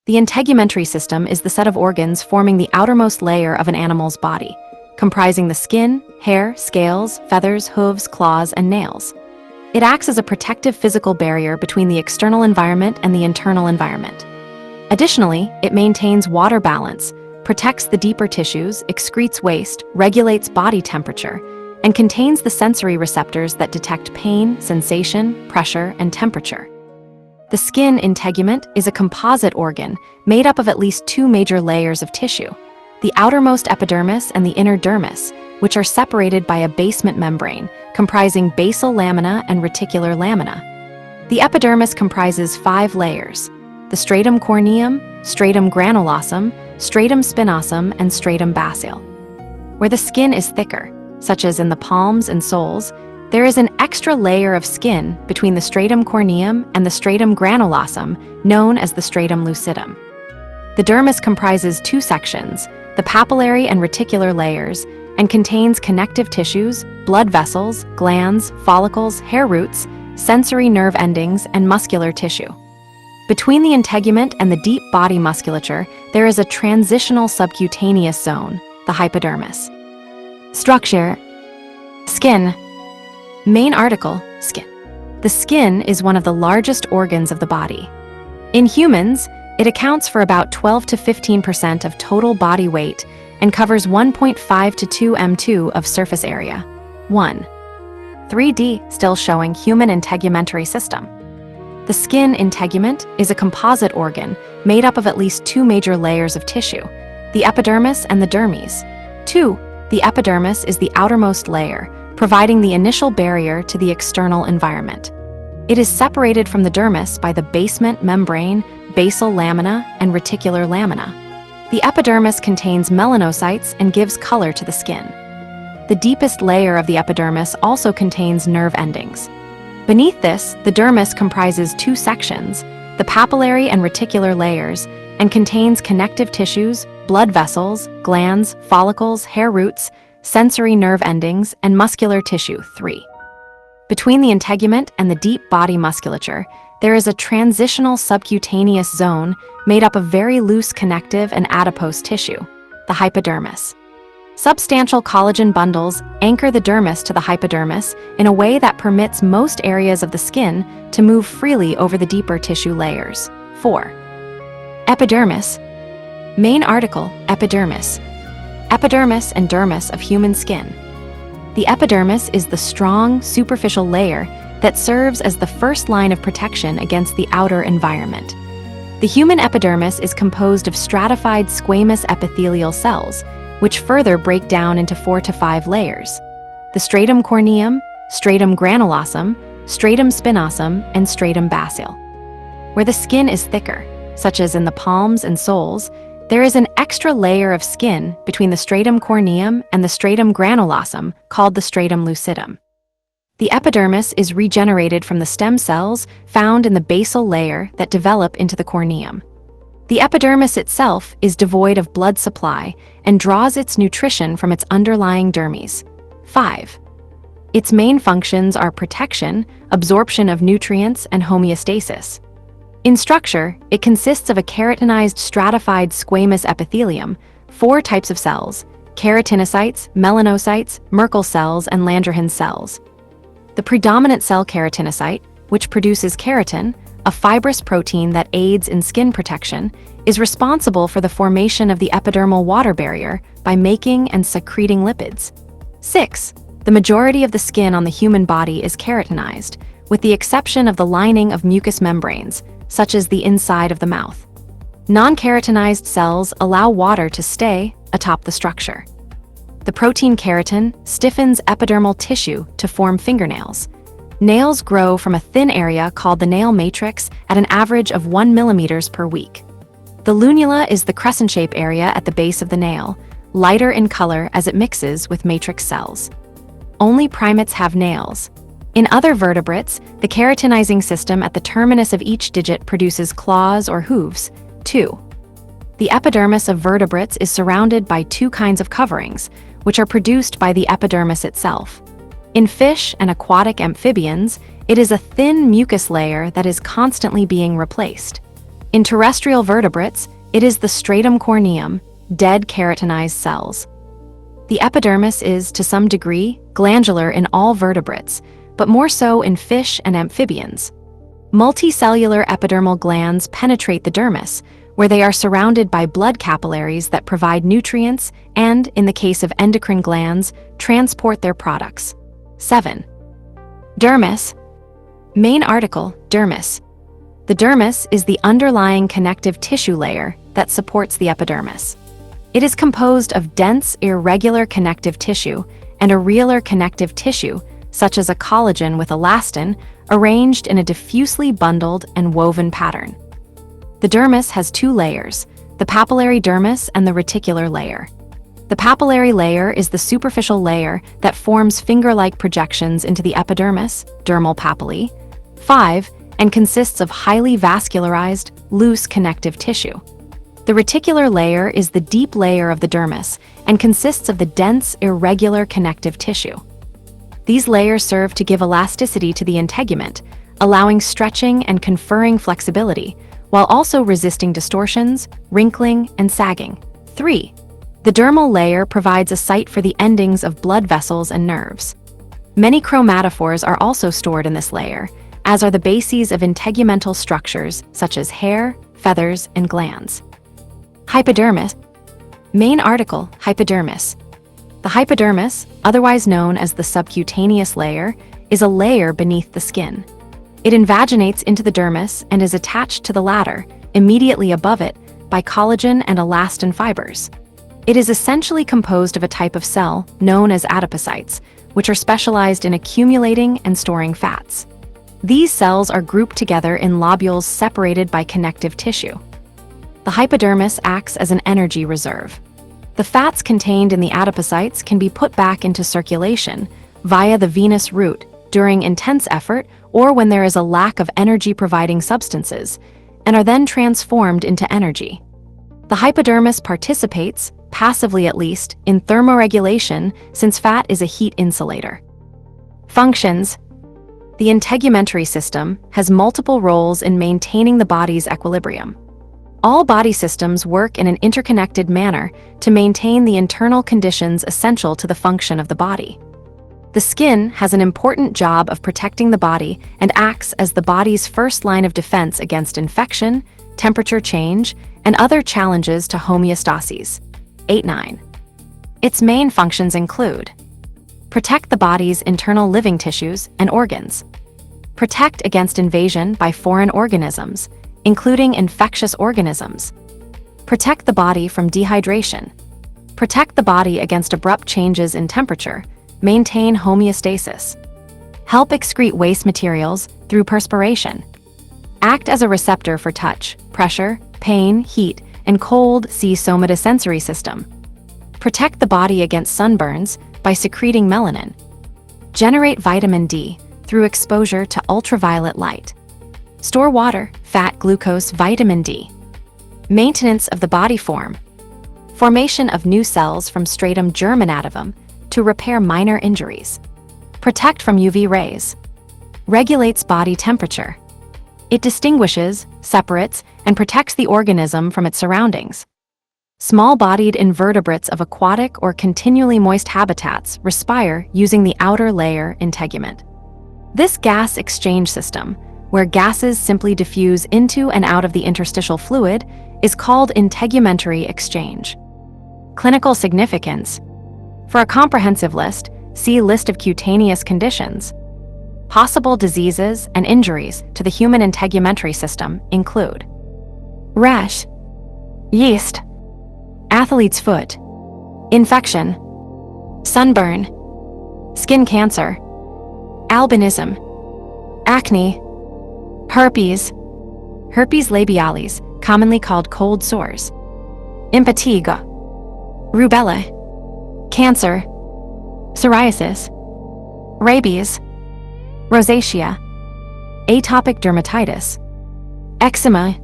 The integumentary system is the set of organs forming the outermost layer of an animal's body, comprising the skin, hair, scales, feathers, hooves, claws, and nails. It acts as a protective physical barrier between the external environment and the internal environment. Additionally, it maintains water balance, protects the deeper tissues, excretes waste, regulates body temperature, and contains the sensory receptors that detect pain, sensation, pressure, and temperature. The skin integument is a composite organ made up of at least two major layers of tissue, the outermost epidermis and the inner dermis, which are separated by a basement membrane comprising basal lamina and reticular lamina. The epidermis comprises 5 layers: the stratum corneum, stratum granulosum, stratum spinosum, and stratum basale. Where the skin is thicker, such as in the palms and soles, there is an extra layer of skin between the stratum corneum and the stratum granulosum, known as the stratum lucidum. The dermis comprises 2 sections, the papillary and reticular layers, and contains connective tissues, blood vessels, glands, follicles, hair roots, sensory nerve endings, and muscular tissue. Between the integument and the deep body musculature, there is a transitional subcutaneous zone, the hypodermis. Structure: skin. Main article: skin. The skin is one of the largest organs of the body. In humans, it accounts for about 12 to 15% of total body weight and covers 1.5 to 2 m2 of surface area. 1. 3D, still showing human integumentary system. The skin integument is a composite organ made up of at least 2 major layers of tissue, the epidermis and the dermis. 2. The epidermis is the outermost layer, providing the initial barrier to the external environment. It is separated from the dermis by the basement membrane, basal lamina, and reticular lamina. The epidermis contains melanocytes and gives color to the skin. The deepest layer of the epidermis also contains nerve endings. Beneath this, the dermis comprises 2 sections, the papillary and reticular layers, and contains connective tissues, blood vessels, glands, follicles, hair roots, sensory nerve endings, and muscular tissue. 3. Between the integument and the deep body musculature, there is a transitional subcutaneous zone made up of very loose connective and adipose tissue, the hypodermis. Substantial collagen bundles anchor the dermis to the hypodermis in a way that permits most areas of the skin to move freely over the deeper tissue layers. 4. Epidermis. Main article: epidermis. Epidermis and dermis of human skin. The epidermis is the strong, superficial layer that serves as the first line of protection against the outer environment. The human epidermis is composed of stratified squamous epithelial cells, which further break down into 4 to 5 layers: the stratum corneum, stratum granulosum, stratum spinosum, and stratum basale. Where the skin is thicker, such as in the palms and soles, there is an extra layer of skin between the stratum corneum and the stratum granulosum called the stratum lucidum. The epidermis is regenerated from the stem cells found in the basal layer that develop into the corneum. The epidermis itself is devoid of blood supply and draws its nutrition from its underlying dermis. 5. Its main functions are protection, absorption of nutrients, and homeostasis. In structure, it consists of a keratinized stratified squamous epithelium, 4 types of cells: keratinocytes, melanocytes, Merkel cells, and Langerhans cells. The predominant cell keratinocyte, which produces keratin, a fibrous protein that aids in skin protection, is responsible for the formation of the epidermal water barrier by making and secreting lipids. 6. The majority of the skin on the human body is keratinized, with the exception of the lining of mucous membranes, such as the inside of the mouth. Non-keratinized cells allow water to stay atop the structure. The protein keratin stiffens epidermal tissue to form fingernails. Nails grow from a thin area called the nail matrix at an average of 1 millimeters per week. The lunula is the crescent-shaped area at the base of the nail, lighter in color as it mixes with matrix cells. Only primates have nails. In other vertebrates, the keratinizing system at the terminus of each digit produces claws or hooves. 2. The epidermis of vertebrates is surrounded by 2 kinds of coverings, which are produced by the epidermis itself. In fish and aquatic amphibians, it is a thin mucus layer that is constantly being replaced. In terrestrial vertebrates, it is the stratum corneum, dead keratinized cells. The epidermis is, to some degree, glandular in all vertebrates, but more so in fish and amphibians. Multicellular epidermal glands penetrate the dermis, where they are surrounded by blood capillaries that provide nutrients and, in the case of endocrine glands, transport their products. 7. Dermis. Main article, dermis. The dermis is the underlying connective tissue layer that supports the epidermis. It is composed of dense, irregular connective tissue and areolar connective tissue, such as a collagen with elastin, arranged in a diffusely bundled and woven pattern. The dermis has two layers, the papillary dermis and the reticular layer. The papillary layer is the superficial layer that forms finger-like projections into the epidermis, dermal papillae, 5, and consists of highly vascularized, loose connective tissue. The reticular layer is the deep layer of the dermis and consists of the dense, irregular connective tissue. These layers serve to give elasticity to the integument, allowing stretching and conferring flexibility, while also resisting distortions, wrinkling, and sagging. 3. The dermal layer provides a site for the endings of blood vessels and nerves. Many chromatophores are also stored in this layer, as are the bases of integumental structures such as hair, feathers, and glands. Hypodermis. Main article, hypodermis. The hypodermis, otherwise known as the subcutaneous layer, is a layer beneath the skin. It invaginates into the dermis and is attached to the latter, immediately above it, by collagen and elastin fibers. It is essentially composed of a type of cell known as adipocytes, which are specialized in accumulating and storing fats. These cells are grouped together in lobules separated by connective tissue. The hypodermis acts as an energy reserve. The fats contained in the adipocytes can be put back into circulation via the venous route during intense effort or when there is a lack of energy-providing substances, and are then transformed into energy. The hypodermis participates, passively at least, in thermoregulation since fat is a heat insulator. Functions. The integumentary system has multiple roles in maintaining the body's equilibrium. All body systems work in an interconnected manner to maintain the internal conditions essential to the function of the body. The skin has an important job of protecting the body and acts as the body's first line of defense against infection, temperature change, and other challenges to homeostasis. 8-9. Its main functions include: protect the body's internal living tissues and organs, protect against invasion by foreign organisms, including infectious organisms, protect the body from dehydration, protect the body against abrupt changes in temperature, maintain homeostasis, help excrete waste materials through perspiration, act as a receptor for touch, pressure, pain, heat, and cold. See somatosensory system, protect the body against sunburns by secreting melanin, generate vitamin D through exposure to ultraviolet light, store water, fat, glucose, vitamin D, maintenance of the body form, formation of new cells from stratum germinativum to repair minor injuries, protect from UV rays, regulates body temperature. It distinguishes, separates, and protects the organism from its surroundings. Small-bodied invertebrates of aquatic or continually moist habitats respire using the outer layer integument. This gas exchange system, where gases simply diffuse into and out of the interstitial fluid, is called integumentary exchange. Clinical significance. For a comprehensive list, see List of cutaneous conditions. Possible diseases and injuries to the human integumentary system include rash, yeast, athlete's foot, infection, sunburn, skin cancer, albinism, acne, herpes, herpes labialis, commonly called cold sores, impetigo, rubella, cancer, psoriasis, rabies, rosacea, atopic dermatitis, eczema,